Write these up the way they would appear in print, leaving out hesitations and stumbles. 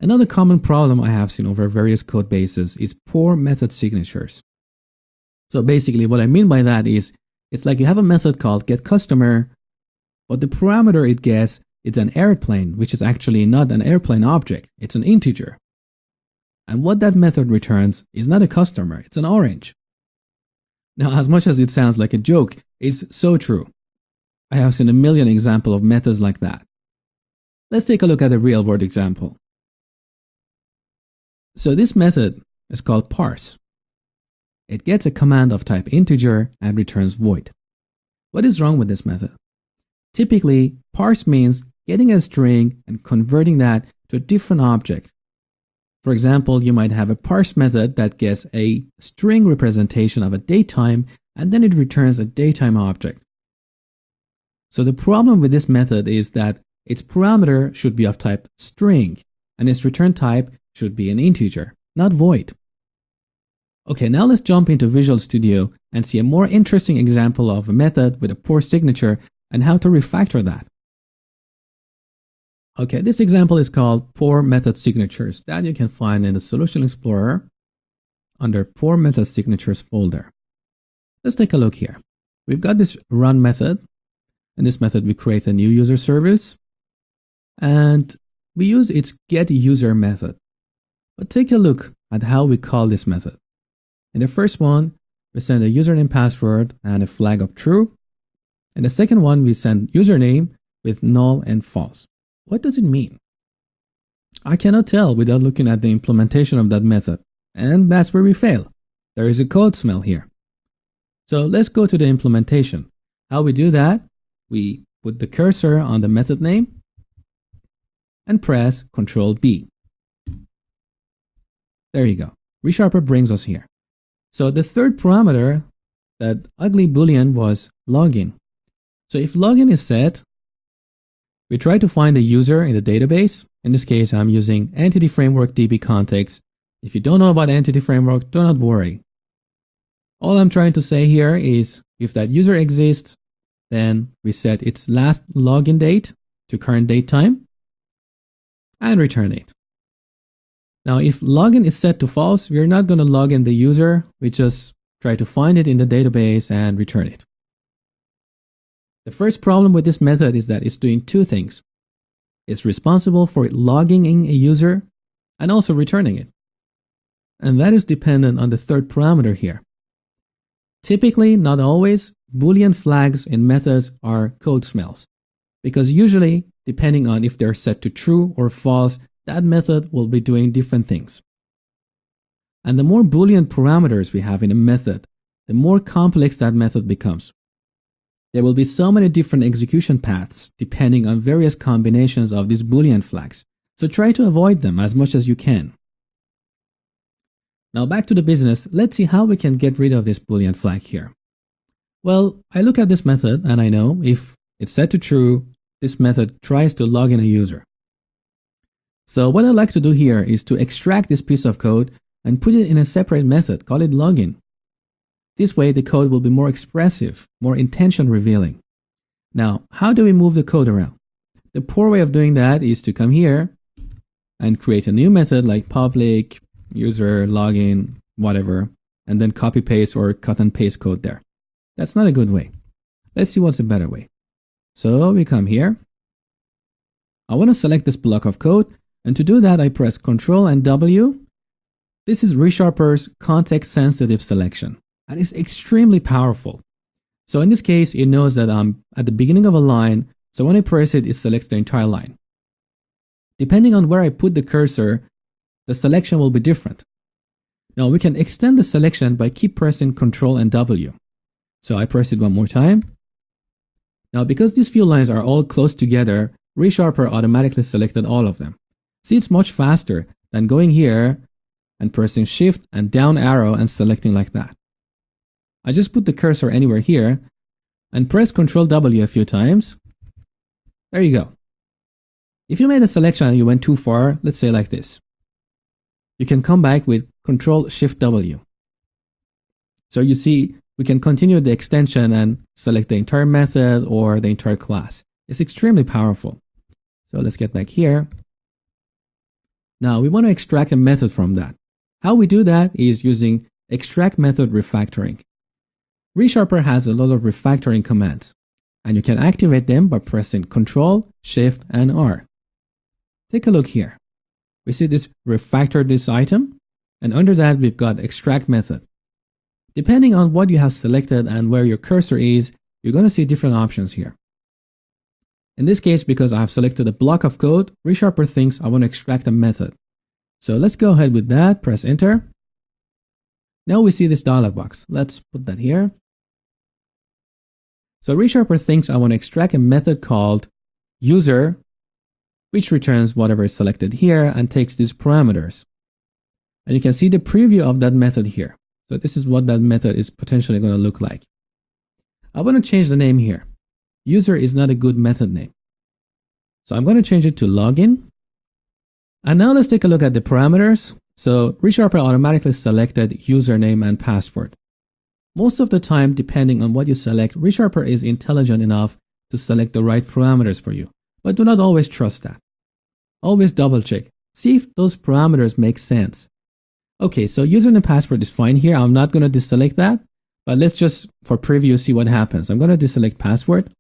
Another common problem I have seen over various code bases is poor method signatures. So basically what I mean by that is, it's like you have a method called getCustomer, but the parameter it gets is an airplane, which is actually not an airplane object, it's an integer. And what that method returns is not a customer, it's an orange. Now, as much as it sounds like a joke, it's so true. I have seen a million examples of methods like that. Let's take a look at a real-world example. So this method is called parse. It gets a command of type integer and returns void. What is wrong with this method? Typically, parse means getting a string and converting that to a different object. For example, you might have a parse method that gets a string representation of a datetime and then it returns a datetime object. So the problem with this method is that its parameter should be of type string and its return type should be an integer, not void. Okay, now let's jump into Visual Studio and see a more interesting example of a method with a poor signature and how to refactor that. Okay, this example is called Poor Method Signatures that you can find in the Solution Explorer under Poor Method Signatures folder. Let's take a look here. We've got this run method. In this method, we create a new user service and we use its getUser method. But take a look at how we call this method. In the first one, we send a username password and a flag of true. In the second one, we send username with null and false. What does it mean? I cannot tell without looking at the implementation of that method. And that's where we fail. There is a code smell here. So let's go to the implementation. How we do that? We put the cursor on the method name and press Ctrl B. There you go. ReSharper brings us here. So the third parameter, that ugly boolean, was login. So if login is set, we try to find a user in the database. In this case, I'm using Entity Framework DB context. If you don't know about Entity Framework, do not worry. All I'm trying to say here is if that user exists, then we set its last login date to current date time and return it. Now, if login is set to false, we're not going to log in the user. We just try to find it in the database and return it. The first problem with this method is that it's doing two things. It's responsible for logging in a user and also returning it. And that is dependent on the third parameter here. Typically, not always, Boolean flags in methods are code smells. Because usually, depending on if they're set to true or false, that method will be doing different things. And the more Boolean parameters we have in a method, the more complex that method becomes. There will be so many different execution paths depending on various combinations of these Boolean flags. So try to avoid them as much as you can. Now back to the business, let's see how we can get rid of this Boolean flag here. Well, I look at this method and I know if it's set to true, this method tries to log in a user. So what I like to do here is to extract this piece of code and put it in a separate method, call it login. This way the code will be more expressive, more intention revealing. Now, how do we move the code around? The poor way of doing that is to come here and create a new method like public, user, login, whatever, and then copy paste or cut and paste code there. That's not a good way. Let's see what's a better way. So we come here. I want to select this block of code. And to do that, I press Ctrl and W. This is ReSharper's context-sensitive selection, and it's extremely powerful. So in this case, it knows that I'm at the beginning of a line, so when I press it, it selects the entire line. Depending on where I put the cursor, the selection will be different. Now we can extend the selection by keep pressing Ctrl and W. So I press it one more time. Now because these few lines are all close together, ReSharper automatically selected all of them. See, it's much faster than going here and pressing Shift and down arrow and selecting like that. I just put the cursor anywhere here and press Ctrl W a few times. There you go. If you made a selection and you went too far, let's say like this, you can come back with Ctrl Shift W. So you see, we can continue the extension and select the entire method or the entire class. It's extremely powerful. So let's get back here. Now we want to extract a method from that. How we do that is using extract method refactoring. ReSharper has a lot of refactoring commands, and you can activate them by pressing Ctrl, Shift, and R. Take a look here. We see this refactor this item, and under that we've got extract method. Depending on what you have selected and where your cursor is, you're going to see different options here. In this case, because I have selected a block of code, ReSharper thinks I want to extract a method. So let's go ahead with that, press enter. Now we see this dialog box. Let's put that here. So ReSharper thinks I want to extract a method called user, which returns whatever is selected here and takes these parameters. And you can see the preview of that method here. So this is what that method is potentially going to look like. I want to change the name here. User is not a good method name. So I'm going to change it to login. And now let's take a look at the parameters. So ReSharper automatically selected username and password. Most of the time, depending on what you select, ReSharper is intelligent enough to select the right parameters for you. But do not always trust that. Always double check. See if those parameters make sense. Okay, so username and password is fine here. I'm not going to deselect that. But let's just, for preview, see what happens. I'm going to deselect password.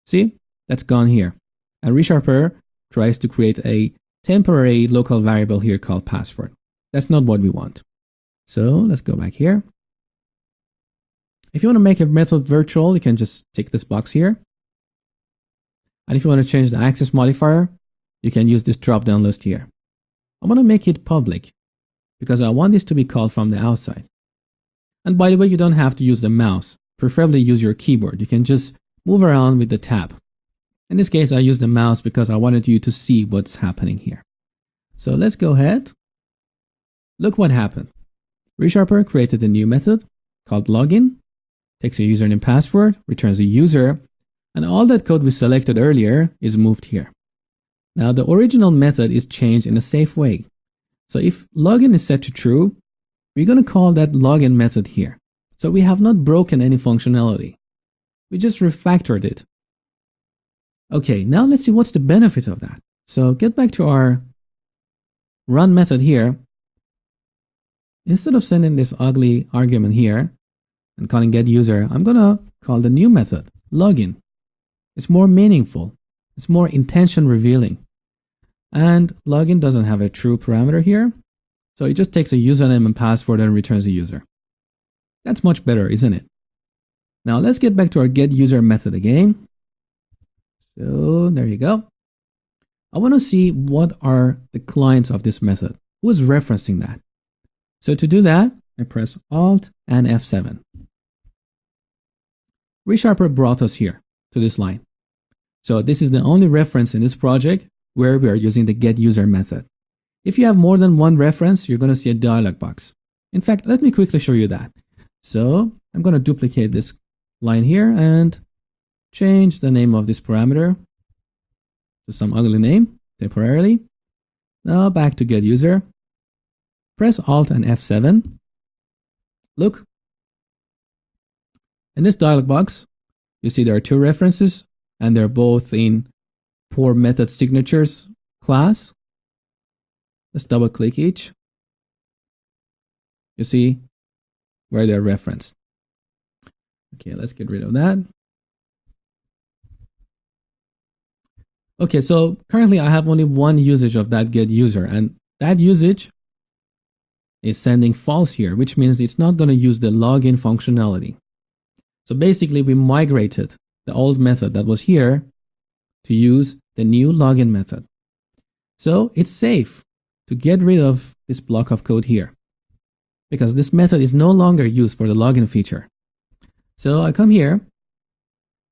See, that's gone here. And ReSharper tries to create a temporary local variable here called password. That's not what we want. So let's go back here. If you want to make a method virtual, you can just tick this box here. And if you want to change the access modifier, you can use this drop-down list here. I want to make it public because I want this to be called from the outside. And by the way, you don't have to use the mouse. Preferably use your keyboard. You can just move around with the tab. In this case, I use the mouse because I wanted you to see what's happening here. So let's go ahead. Look what happened. ReSharper created a new method called login, takes a username and password, returns a user, and all that code we selected earlier is moved here. Now the original method is changed in a safe way. So if login is set to true, we're going to call that login method here. So we have not broken any functionality. We just refactored it. Okay, now let's see what's the benefit of that. So get back to our run method here. Instead of sending this ugly argument here and calling getUser, I'm going to call the new method login. It's more meaningful. It's more intention revealing. And login doesn't have a true parameter here. So it just takes a username and password and returns a user. That's much better, isn't it? Now let's get back to our getUser method again. So there you go. I want to see what are the clients of this method. Who is referencing that? So to do that, I press Alt and F7. ReSharper brought us here to this line. So this is the only reference in this project where we are using the getUser method. If you have more than one reference, you're going to see a dialog box. In fact, let me quickly show you that. So I'm going to duplicate this line here and change the name of this parameter to some ugly name temporarily. Now back to getUser. Press Alt and F7. Look. In this dialog box, you see there are two references and they're both in pour method signatures class. Let's double click each. You see where they're referenced. Okay, let's get rid of that. Okay, so currently I have only one usage of that getUser, and that usage is sending false here, which means it's not going to use the login functionality. So basically we migrated the old method that was here to use the new login method. So it's safe to get rid of this block of code here because this method is no longer used for the login feature. So I come here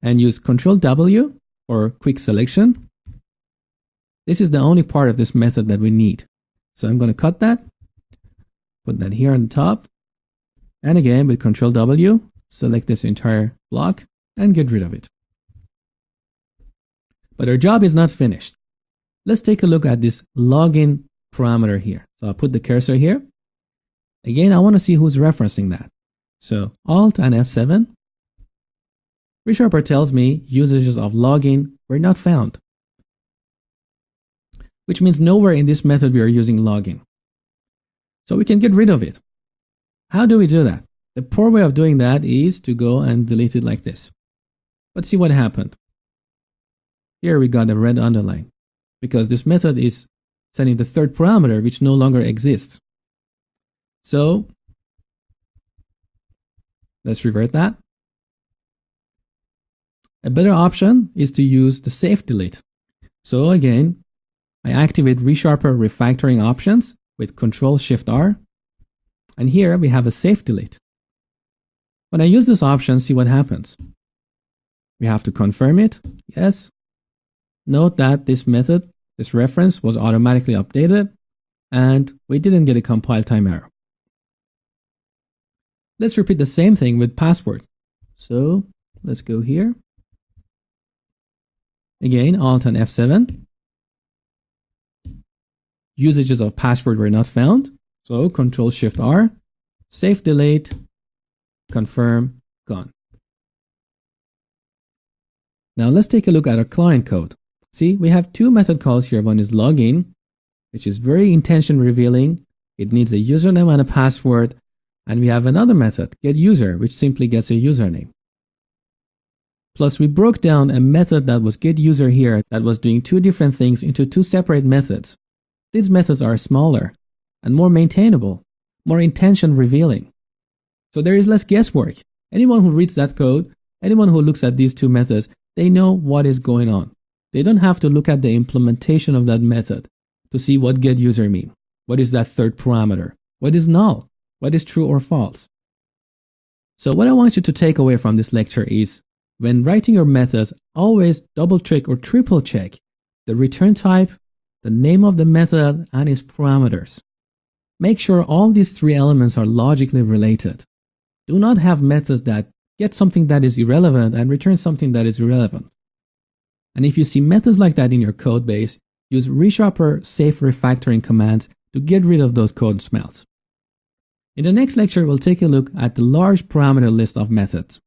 and use Ctrl W or quick selection. This is the only part of this method that we need. So I'm going to cut that, put that here on the top, and again with Ctrl W, select this entire block and get rid of it. But our job is not finished. Let's take a look at this login parameter here. So I'll put the cursor here. Again, I want to see who's referencing that. So Alt and F7. ReSharper tells me usages of login were not found. which means nowhere in this method we are using login. So we can get rid of it. How do we do that? The poor way of doing that is to go and delete it like this. Let's see what happened. Here we got a red underline because this method is setting the third parameter which no longer exists. So let's revert that. A better option is to use the safe delete. So again, I activate resharper refactoring options with Ctrl-Shift-R. And here we have a safe delete. When I use this option, see what happens. We have to confirm it. Yes. Note that this method, this reference was automatically updated and we didn't get a compile time error. Let's repeat the same thing with password. So let's go here. Again, Alt and F7. Usages of password were not found. So Ctrl-Shift-R, safe delete, confirm, gone. Now let's take a look at our client code. See, we have two method calls here. One is login, which is very intention revealing. It needs a username and a password. And we have another method, getUser, which simply gets a username. Plus, we broke down a method that was getUser here that was doing two different things into two separate methods. These methods are smaller and more maintainable, more intention revealing. So there is less guesswork. Anyone who reads that code, anyone who looks at these two methods, they know what is going on. They don't have to look at the implementation of that method to see what getUser means. What is that third parameter? What is null? What is true or false? So what I want you to take away from this lecture is when writing your methods, always double check or triple check the return type, the name of the method, and its parameters. Make sure all these three elements are logically related. Do not have methods that get something that is irrelevant and return something that is irrelevant. And if you see methods like that in your code base, use resharper safe refactoring commands to get rid of those code smells. In the next lecture, we'll take a look at the large parameter list of methods.